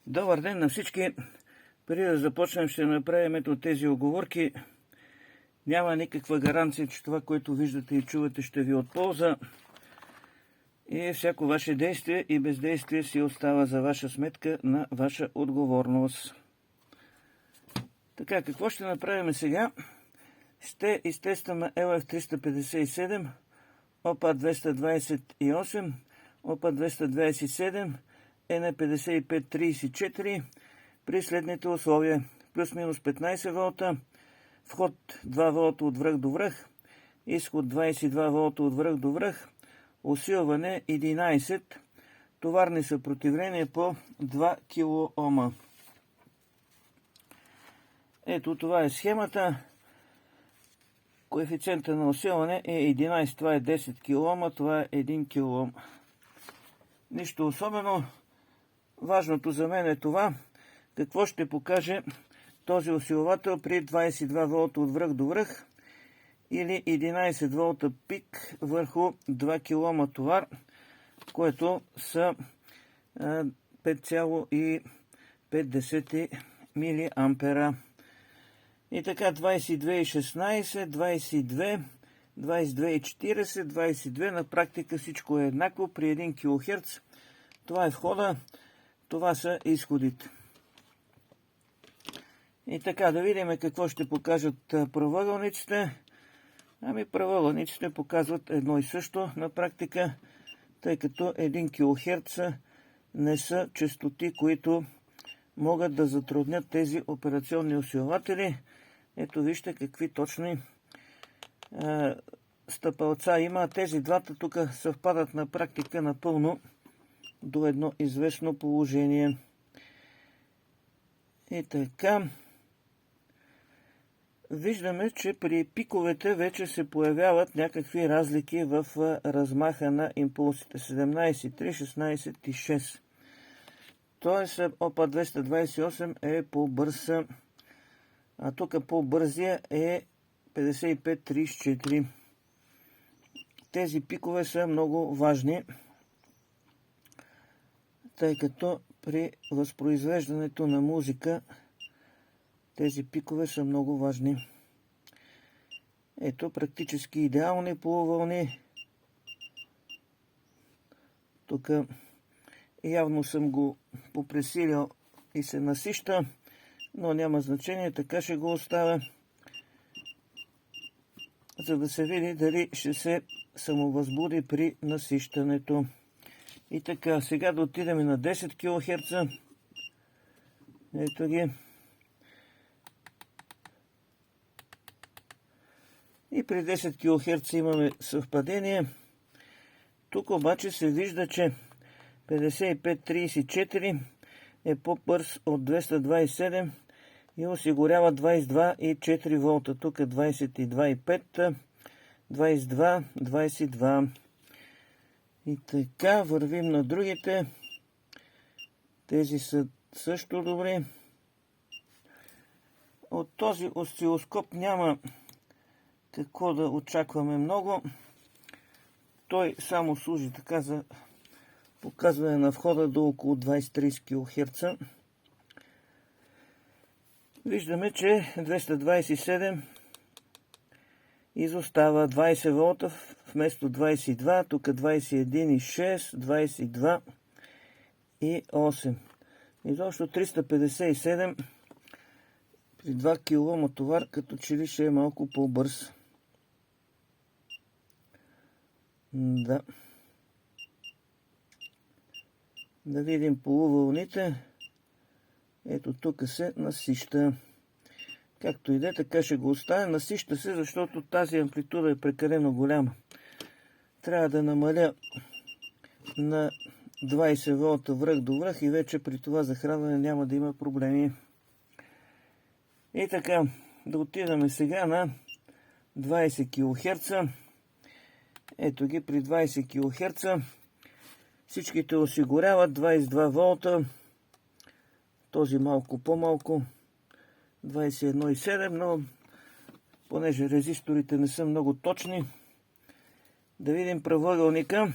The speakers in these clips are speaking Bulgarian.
Добър ден на всички! Преди да започнем, ще направим ето тези уговорки. Няма никаква гаранция, че това, което виждате и чувате, ще ви от полза. И всяко ваше действие и бездействие си остава за ваша сметка на ваша отговорност. Така, какво ще направим сега? Ще изтестваме LF357, OPA 228, OPA 227, NE5534 при следните условия: плюс-минус 15 волта, вход 2 волта от връх до връх, изход 22 волта от връх до връх, усилване 11, товарни съпротивления по 2 кОма. Ето това е схемата. Коефициента на усилване е 11, това е 10 кОма, това е 1 кОм. Нищо особено. Важното за мен е това, какво ще покаже този усилвател при 22 волта от връх до връх или 11 волта пик върху 2 кОма товар, което са 5,5 мА. И така 22,16, 22, 22,40, 22, на практика всичко е еднакво при 1 кHz. Това е входа, това са изходите. И така, да видим какво ще покажат правоъгълниците. Ами правоъгълниците показват едно и също на практика, тъй като 1 кHz не са честоти, които могат да затруднят тези операционни усилватели. Ето вижте какви точни стъпалца има. Тези двата тук съвпадат на практика напълно до едно известно положение. И така, виждаме, че при пиковете вече се появяват някакви разлики в размаха на импулсите. 17,3, 16,6. Тоест OPA 228 е по-бърз, а тук по-бързия е 55,34. Тези пикове са много важни, тъй като при възпроизвеждането на музика тези пикове са много важни. Ето практически идеални полувълни. Тук явно съм го попресилил и се насища, но няма значение, така ще го оставя, за да се види дали ще се самовъзбуди при насищането. И така, сега да отидем на 10 кHz. Ето ги. И при 10 кHz имаме съвпадение. Тук обаче се вижда, че 55,34 е по-бърз от 227 и осигурява 22,4 волта. Тук е 22,5, 22, 22. И така, вървим на другите. Тези са също добри. От този осцилоскоп няма какво да очакваме много. Той само служи така за показване на входа до около 20-30 кHz. Виждаме, че 227 изостава 20 волта вместо 22, тук 21,6, 22 и 8. Изобщо 357 при 2 кОма товар, като че ли ще е малко по-бърз. Да. Да видим полувълните. Ето тук се насища. Както и да е, така ще го оставя. Насища се, защото тази амплитуда е прекалено голяма. Трябва да намаля на 20 волта връх до връх и вече при това захранване няма да има проблеми. И така, да отидем сега на 20 кHz. Ето ги при 20 кHz. Всичките осигуряват 22 волта. Този малко по-малко. 21,7, но понеже резисторите не са много точни, да видим правоъгълника.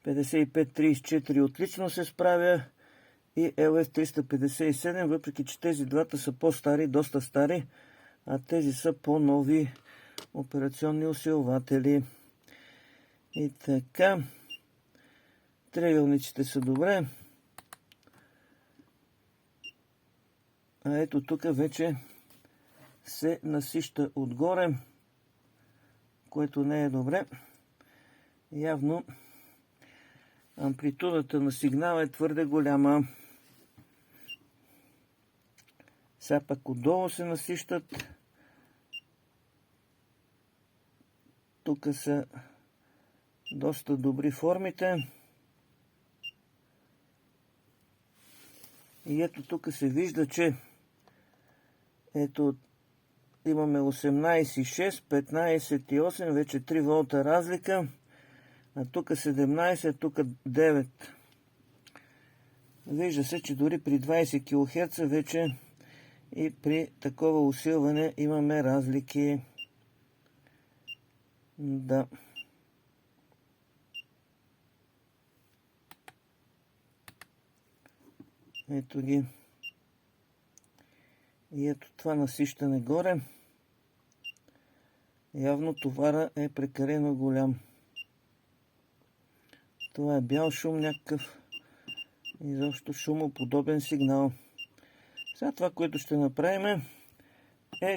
5534 отлично се справя и LF357, въпреки че тези двата са по-стари, доста стари, а тези са по-нови операционни усилватели. И така, триъгълниците са добре. А ето тук вече се насища отгоре, което не е добре. Явно амплитудата на сигнала е твърде голяма. Сега пък отдолу се насищат. Тук са доста добри формите. И ето тук се вижда, че ето имаме 18,6, 15,8, вече 3 волта разлика. А тук 17, тук 9. Вижда се, че дори при 20 кГц вече и при такова усилване имаме разлики. Да. Ето ги. И ето това насищане горе. Явно товара е прекалено голям. Това е бял шум някакъв. Изобщо шумоподобен сигнал. Сега това, което ще направим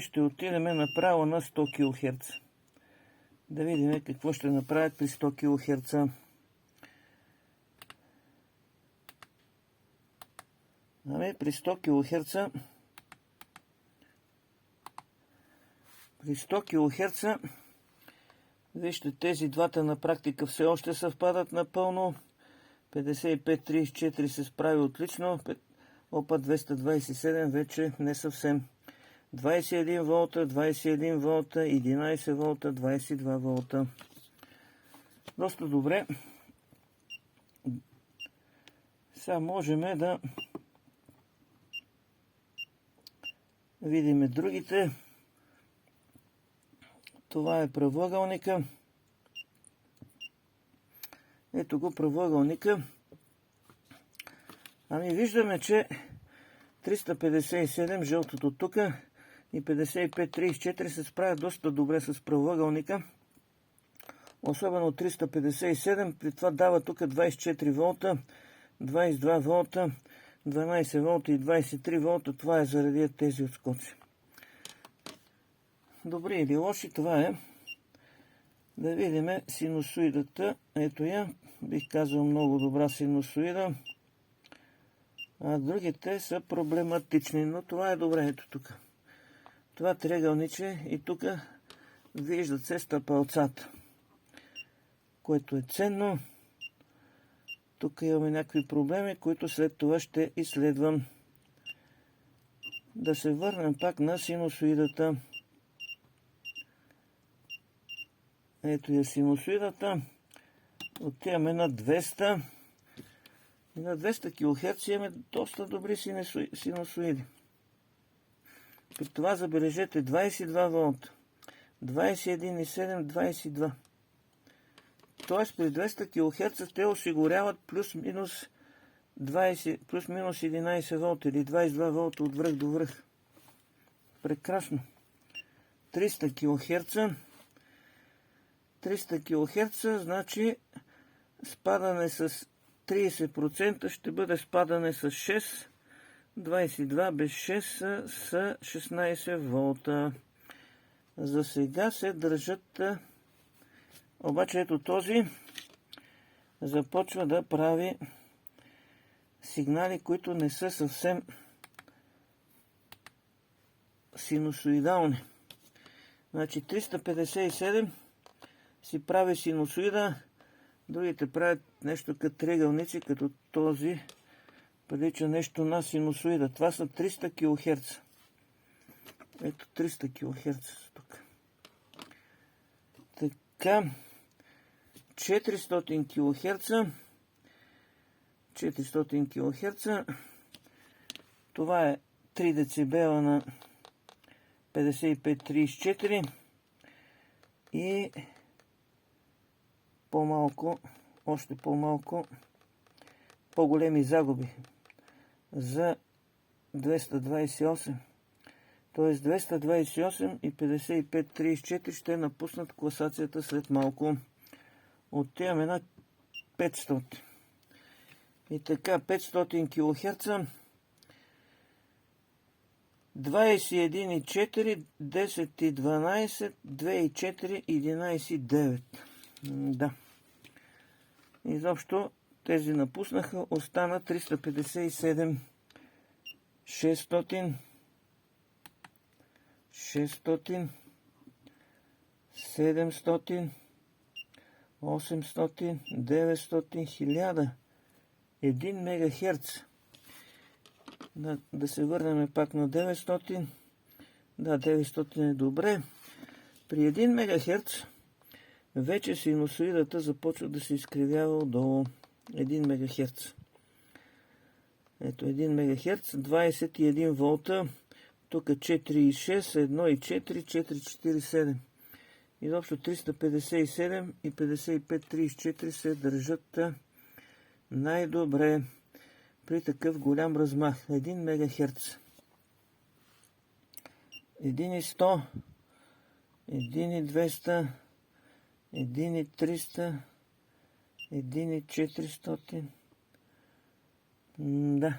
ще отидем направо на 100 кГц. Да видим какво ще направят при 100 кГц. Ами при 100 кГц вижте, тези двата на практика все още съвпадат напълно. 5534 се справи отлично. Опа 227 вече не съвсем. 21 волта, 21 волта, 11 волта, 22 волта. Доста добре. Сега можем да видим другите. Това е правоъгълника. Ето го правоъгълника. Ами виждаме, че 357, жълтото тук, и 5534 се справят доста добре с правоъгълника. Особено 357, при това дава тук 24 волта, 22 волта, 12 волта и 23 волта. Това е заради тези отскоци. Добри или лоши, това е. Да видим синусоидата. Ето я. Бих казал много добра синусоида. А другите са проблематични, но това е добре. Ето тук. Това триъгълниче и тук виждат се стъпалцата, което е ценно. Тук имаме някакви проблеми, които след това ще изследвам. Да се върнем пак на синусоидата. Ето я синусоидата. Отиваме на 200. И на 200 кГц имаме доста добри синусоиди. При това забележете 22 волта, 21,7, 22. Тоест при 200 кГц те осигуряват плюс-минус 11 волта или 22 волта от връх до връх. Прекрасно. 300 кГц. 300 кГц значи спадане с 30% ще бъде спадане с 6. 22 без 6 са 16 волта. За сега се държат. Обаче ето този започва да прави сигнали, които не са съвсем синусоидални. Значи 357 си прави синусоида, другите правят нещо като триъгълници, като този прилича нещо на синусоида. Това са 300 кГц. Ето 300 кГц тук. Така, 400 кГц. 400 кГц. Това е 3 децибела на 55-34 и по-малко още по-малко, по-големи загуби за 228. Т.е. 228 и 55-34 ще напуснат класацията след малко. Отиваме на 500. И така, 500 кГц. 21,4, 10,12, 2,4, 11,9. Да. Изобщо тези напуснаха. Остана 357, 600, 600, 700, 800, 900, 1000. 1 МГц. Да се върнем пак на 900. Да, 900 е добре. При 1 МГц вече синусоидата започва да се изкривява отдолу. 1 МГц. Ето 1 МГц, 21 волта. Тук 4,6, 1,4, 4,47. Изобщо 357 и 55,34 се държат най-добре при такъв голям размах. 1 МГц. 1,100, 1,200, 1,300, 1,400. Да.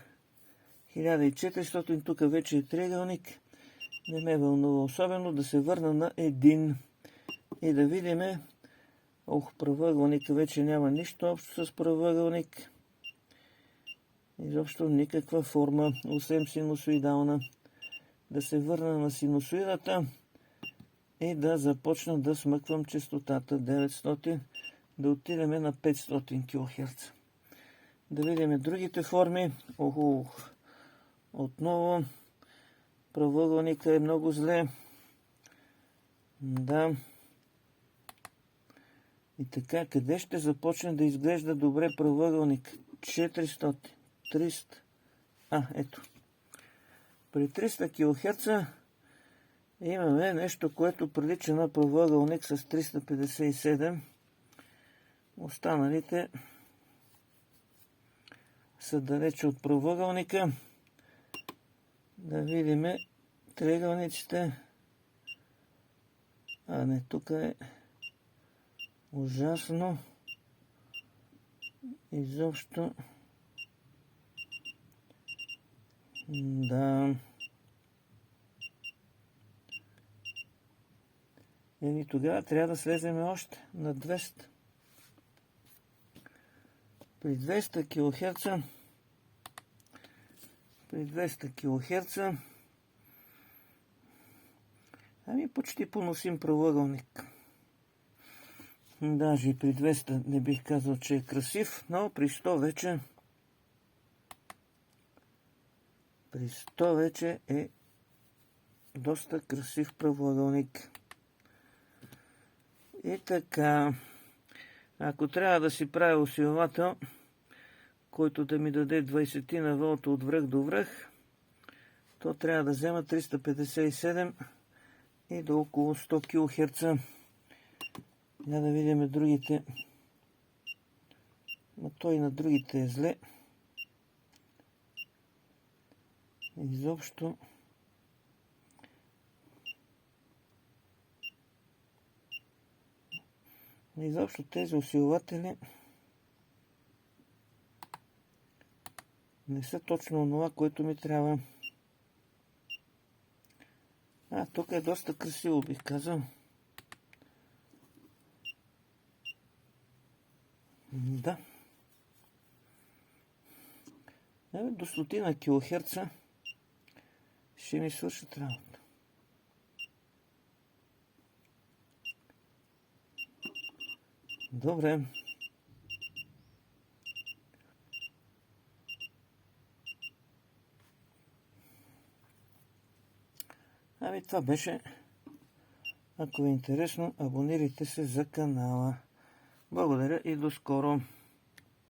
1400. Тук вече е триъгълник. Не ме вълнува особено. Да се върна на 1 и да видим. Правоъгълника вече няма нищо общо с правоъгълник. Изобщо никаква форма, освен синусоидална. Да се върна на синусоидата и да започна да смъквам честотата 900, да отидем на 500 кГц. Да видим другите форми. Отново правоъгълника е много зле. Да. И така, къде ще започне да изглежда добре правоъгълник? 400, 300. Ето. При 300 кГц имаме нещо, което прилича на правоъгълник с 357. Останалите са далече от правоъгълника. Да видим триъгълниците. Не, тук е ужасно. Изобщо. Да. Тогава трябва да слезем още на 200. При 200 кГц. При 200 кГц. Почти поносим правоъгълник. Даже и при 200 не бих казал, че е красив, но при 100 вече е доста красив правоъгълник. И така, ако трябва да си правя усилвател, който да ми даде 20 на волта от връх до връх, то трябва да взема 357 и до около 100 кГц. Да видим другите. Но той на другите е зле. Изобщо тези усилватели не са точно това, което ми трябва. Тук е доста красиво, бих казал. Да. До 100 кГц ще ми свършат работа. Добре. Това беше. Ако ви е интересно, абонирайте се за канала. Благодаря и до скоро.